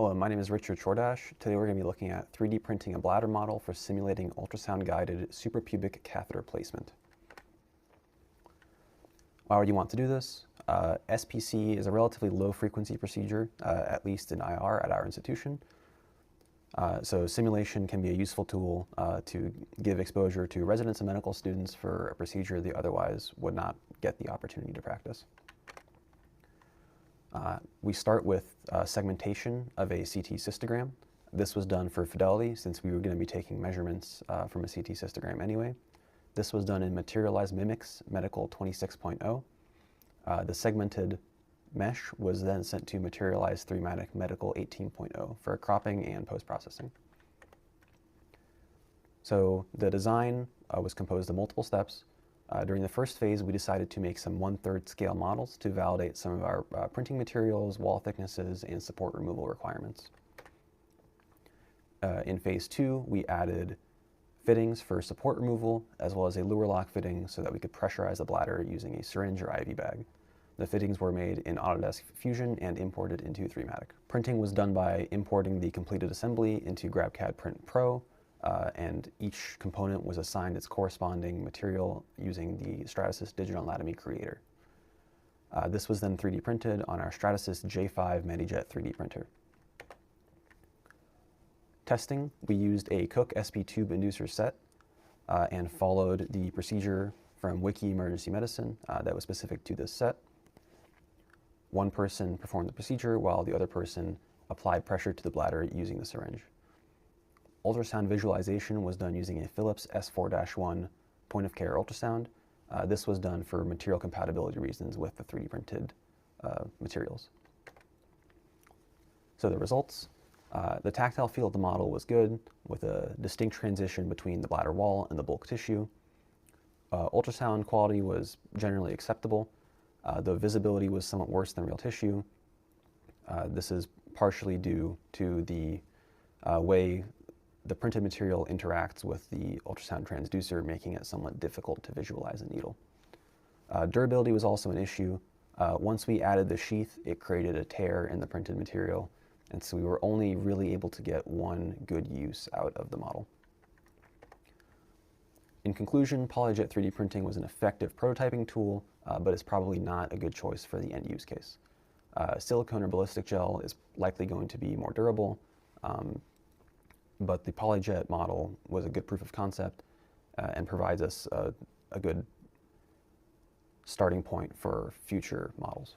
Hello, my name is Richard Chordash. Today we're going to be looking at 3D printing a bladder model for simulating ultrasound-guided suprapubic catheter placement. Why would you want to do this? SPC is a relatively low-frequency procedure, at least in IR at our institution. So simulation can be a useful tool to give exposure to residents and medical students for a procedure they otherwise would not get the opportunity to practice. We start with segmentation of a CT cystogram. This was done for fidelity since we were going to be taking measurements from a CT cystogram anyway. This was done in Materialized Mimics Medical 26.0. The segmented mesh was then sent to Materialized 3-matic Medical 18.0 for cropping and post-processing. So the design was composed of multiple steps. During the first phase, we decided to make some 1/3 scale models to validate some of our printing materials, wall thicknesses, and support removal requirements. In phase 2, we added fittings for support removal, as well as a luer lock fitting so that we could pressurize the bladder using a syringe or IV bag. The fittings were made in Autodesk Fusion and imported into 3-matic. Printing was done by importing the completed assembly into GrabCAD Print Pro, and each component was assigned its corresponding material using the Stratasys Digital Anatomy Creator. This was then 3D printed on our Stratasys J5 MediJet 3D printer. Testing, we used a Cook SP tube inducer set and followed the procedure from Wiki Emergency Medicine that was specific to this set. One person performed the procedure while the other person applied pressure to the bladder using the syringe. Ultrasound visualization was done using a Philips S4-1 point-of-care ultrasound. This was done for material compatibility reasons with the 3D printed materials. So the results, the tactile feel of the model was good, with a distinct transition between the bladder wall and the bulk tissue. Ultrasound quality was generally acceptable. The visibility was somewhat worse than real tissue. This is partially due to the way the printed material interacts with the ultrasound transducer, making it somewhat difficult to visualize a needle. Durability was also an issue. Once we added the sheath, it created a tear in the printed material, and so we were only really able to get one good use out of the model. In conclusion, PolyJet 3D printing was an effective prototyping tool, but it's probably not a good choice for the end use case. Silicone or ballistic gel is likely going to be more durable, but the PolyJet model was a good proof of concept and provides us a good starting point for future models.